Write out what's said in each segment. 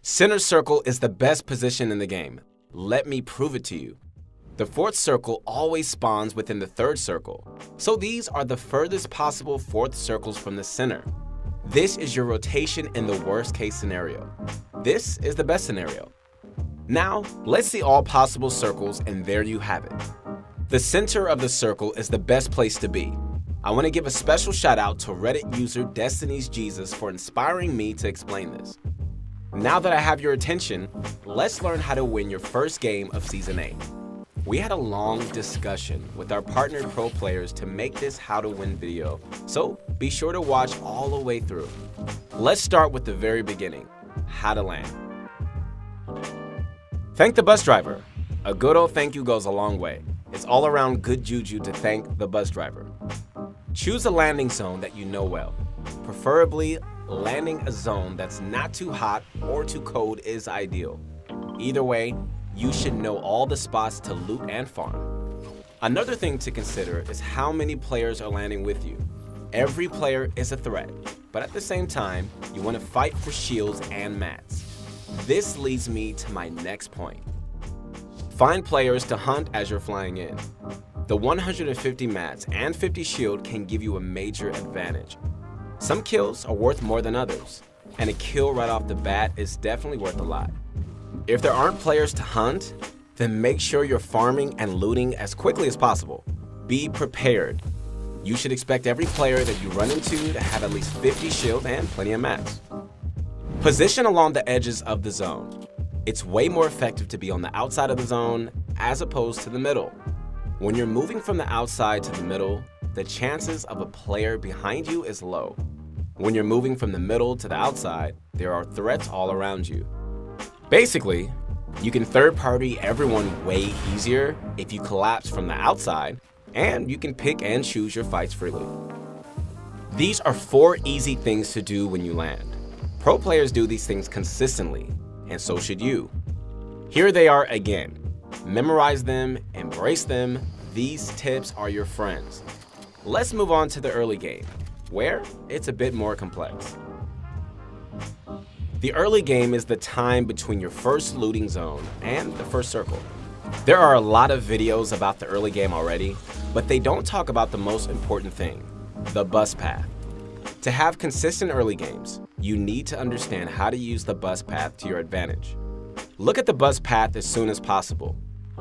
Center circle is the best position in the game. Let me prove it to you. The fourth circle always spawns within the third circle, so these are the furthest possible fourth circles from the center. This is your rotation in the worst case scenario. This is the best scenario. Now, let's see all possible circles, and there you have it. The center of the circle is the best place to be. I want to give a special shout out to Reddit user Destiny's Jesus for inspiring me to explain this. Now that I have your attention, let's learn how to win your first game of Season 8. We had a long discussion with our partnered pro players to make this how to win video, so be sure to watch all the way through. Let's start with the very beginning, how to land. Thank the bus driver. A good old thank you goes a long way. It's all around good juju to thank the bus driver. Choose a landing zone that you know well. Preferably, landing a zone that's not too hot or too cold is ideal. Either way, you should know all the spots to loot and farm. Another thing to consider is how many players are landing with you. Every player is a threat, but at the same time, you want to fight for shields and mats. This leads me to my next point. Find players to hunt as you're flying in. The 150 mats and 50 shield can give you a major advantage. Some kills are worth more than others, and a kill right off the bat is definitely worth a lot. If there aren't players to hunt, then make sure you're farming and looting as quickly as possible. Be prepared. You should expect every player that you run into to have at least 50 shield and plenty of mats. Position along the edges of the zone. It's way more effective to be on the outside of the zone as opposed to the middle. When you're moving from the outside to the middle, the chances of a player behind you is low. When you're moving from the middle to the outside, there are threats all around you. Basically, you can third-party everyone way easier if you collapse from the outside, and you can pick and choose your fights freely. These are 4 easy things to do when you land. Pro players do these things consistently, and so should you. Here they are again. Memorize them, embrace them. These tips are your friends. Let's move on to the early game, where it's a bit more complex. The early game is the time between your first looting zone and the first circle. There are a lot of videos about the early game already, but they don't talk about the most important thing, the bus path. To have consistent early games, you need to understand how to use the bus path to your advantage. Look at the bus path as soon as possible.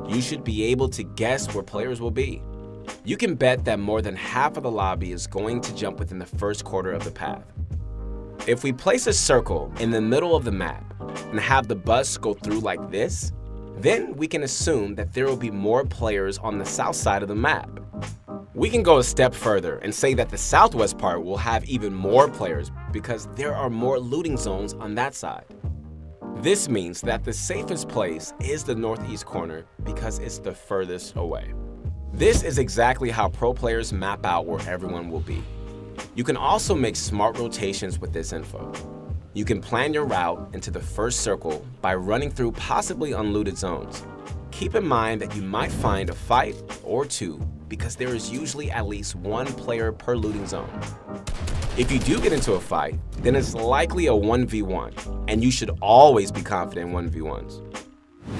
You should be able to guess where players will be. You can bet that more than half of the lobby is going to jump within the first quarter of the path. If we place a circle in the middle of the map and have the bus go through like this, then we can assume that there will be more players on the south side of the map. We can go a step further and say that the southwest part will have even more players because there are more looting zones on that side. This means that the safest place is the northeast corner because it's the furthest away. This is exactly how pro players map out where everyone will be. You can also make smart rotations with this info. You can plan your route into the first circle by running through possibly unlooted zones. Keep in mind that you might find a fight or two because there is usually at least 1 player per looting zone. If you do get into a fight, then it's likely a 1v1, and you should always be confident in 1v1s.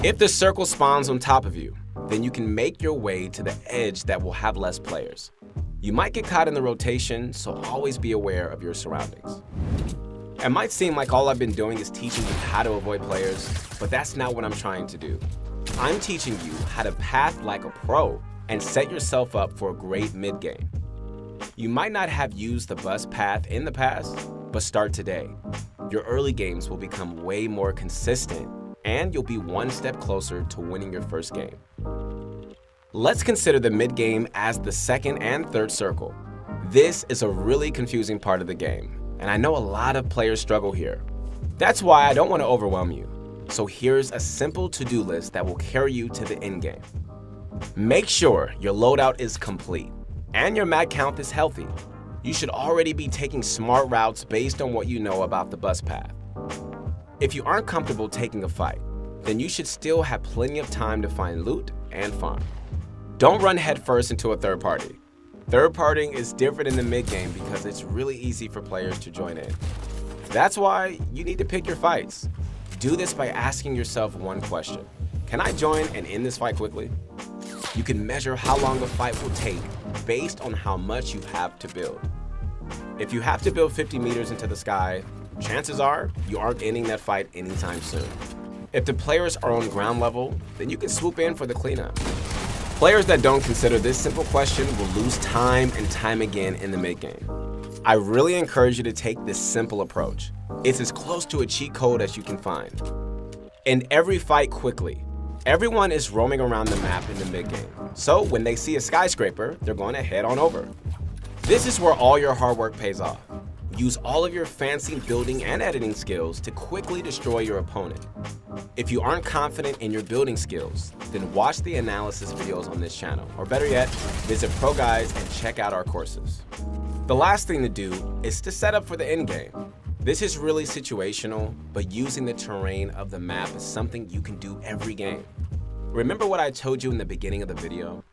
If the circle spawns on top of you, then you can make your way to the edge that will have less players. You might get caught in the rotation, so always be aware of your surroundings. It might seem like all I've been doing is teaching you how to avoid players, but that's not what I'm trying to do. I'm teaching you how to path like a pro and set yourself up for a great mid-game. You might not have used the bus path in the past, but start today. Your early games will become way more consistent, and you'll be 1 step closer to winning your first game. Let's consider the mid-game as the second and third circle. This is a really confusing part of the game, and I know a lot of players struggle here. That's why I don't want to overwhelm you. So here's a simple to-do list that will carry you to the end game. Make sure your loadout is complete and your mat count is healthy. You should already be taking smart routes based on what you know about the bus path. If you aren't comfortable taking a fight, then you should still have plenty of time to find loot and farm. Don't run headfirst into a third party. Third partying is different in the mid-game because it's really easy for players to join in. That's why you need to pick your fights. Do this by asking yourself one question. Can I join and end this fight quickly? You can measure how long a fight will take based on how much you have to build. If you have to build 50 meters into the sky, chances are you aren't ending that fight anytime soon. If the players are on ground level, then you can swoop in for the cleanup. Players that don't consider this simple question will lose time and time again in the mid-game. I really encourage you to take this simple approach. It's as close to a cheat code as you can find. End every fight quickly. Everyone is roaming around the map in the mid-game, so when they see a skyscraper, they're going to head on over. This is where all your hard work pays off. Use all of your fancy building and editing skills to quickly destroy your opponent. If you aren't confident in your building skills, then watch the analysis videos on this channel, or better yet, visit ProGuides and check out our courses. The last thing to do is to set up for the end game. This is really situational, but using the terrain of the map is something you can do every game. Remember what I told you in the beginning of the video?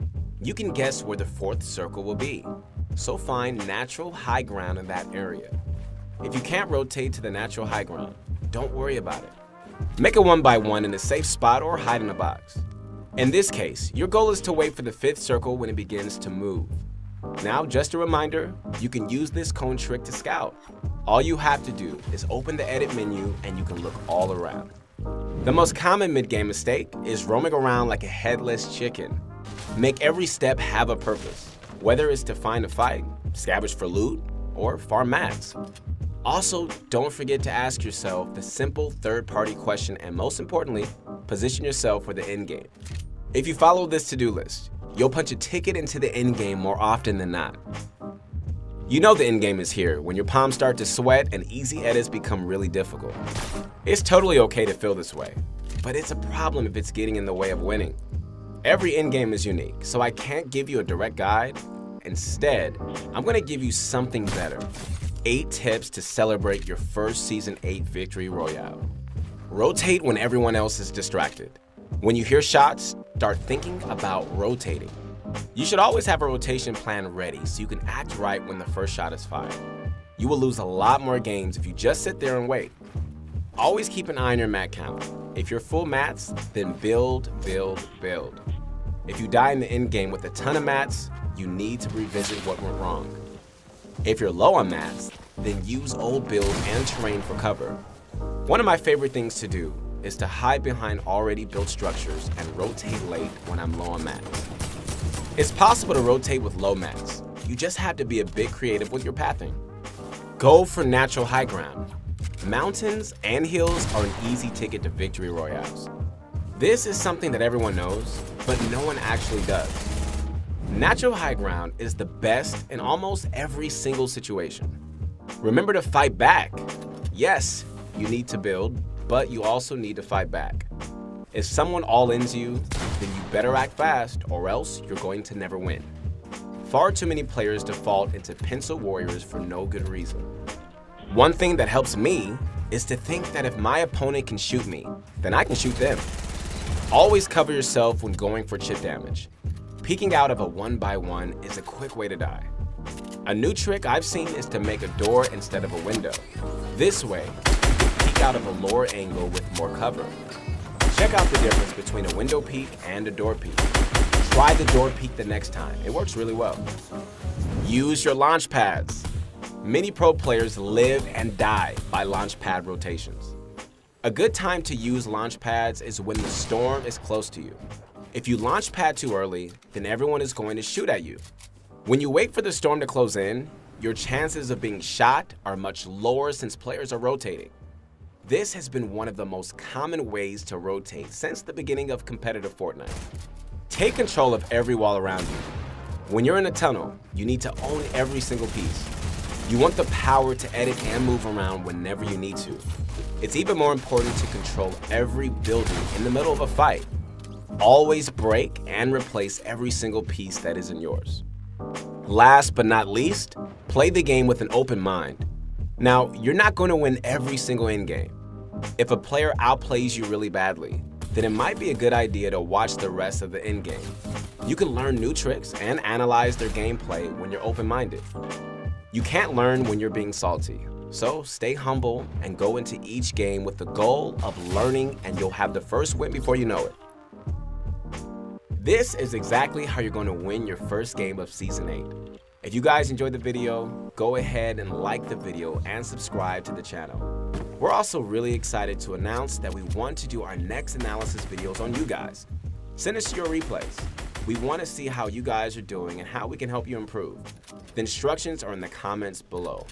You can guess where the fourth circle will be, so find natural high ground in that area. If you can't rotate to the natural high ground, don't worry about it. Make a 1x1 in a safe spot or hide in a box. In this case, your goal is to wait for the fifth circle when it begins to move. Now, just a reminder, you can use this cone trick to scout. All you have to do is open the edit menu and you can look all around. The most common mid-game mistake is roaming around like a headless chicken. Make every step have a purpose, whether it's to find a fight, scavenge for loot, or farm mats. Also, don't forget to ask yourself the simple third-party question and most importantly, position yourself for the end game. If you follow this to-do list, you'll punch a ticket into the end game more often than not. You know the end game is here when your palms start to sweat and easy edits become really difficult. It's totally okay to feel this way, but it's a problem if it's getting in the way of winning. Every end game is unique, so I can't give you a direct guide. Instead, I'm going to give you something better. 8 tips to celebrate your first Season 8 victory royale. Rotate when everyone else is distracted. When you hear shots, start thinking about rotating. You should always have a rotation plan ready so you can act right when the first shot is fired. You will lose a lot more games if you just sit there and wait. Always keep an eye on your mat count. If you're full mats, then build, build, build. If you die in the end game with a ton of mats, you need to revisit what went wrong. If you're low on mats, then use old build and terrain for cover. One of my favorite things to do is to hide behind already built structures and rotate late when I'm low on mats. It's possible to rotate with low mats. You just have to be a bit creative with your pathing. Go for natural high ground. Mountains and hills are an easy ticket to victory royales. This is something that everyone knows, but no one actually does. Natural high ground is the best in almost every single situation. Remember to fight back. Yes, you need to build, but you also need to fight back. If someone all-ins you, then you better act fast or else you're going to never win. Far too many players default into pencil warriors for no good reason. One thing that helps me is to think that if my opponent can shoot me, then I can shoot them. Always cover yourself when going for chip damage. Peeking out of a 1x1 is a quick way to die. A new trick I've seen is to make a door instead of a window. This way, you can peek out of a lower angle with more cover. Check out the difference between a window peek and a door peek. Try the door peek the next time. It works really well. Use your launch pads. Many pro players live and die by launch pad rotations. A good time to use launch pads is when the storm is close to you. If you launch pad too early, then everyone is going to shoot at you. When you wait for the storm to close in, your chances of being shot are much lower since players are rotating. This has been one of the most common ways to rotate since the beginning of competitive Fortnite. Take control of every wall around you. When you're in a tunnel, you need to own every single piece. You want the power to edit and move around whenever you need to. It's even more important to control every building in the middle of a fight. Always break and replace every single piece that isn't yours. Last but not least, play the game with an open mind. Now, you're not going to win every single endgame. If a player outplays you really badly, then it might be a good idea to watch the rest of the endgame. You can learn new tricks and analyze their gameplay when you're open-minded. You can't learn when you're being salty, So stay humble and go into each game with the goal of learning, and you'll have the first win before you know it. This is exactly how you're going to win your first game of Season 8. If you guys enjoyed the video, go ahead and like the video and subscribe to the channel. We're also really excited to announce that we want to do our next analysis videos on you guys. Send us your replays. We want to see how you guys are doing and how we can help you improve. The instructions are in the comments below.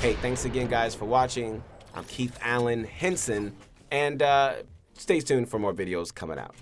Hey, thanks again guys for watching. I'm Keith Allen Henson, and stay tuned for more videos coming out.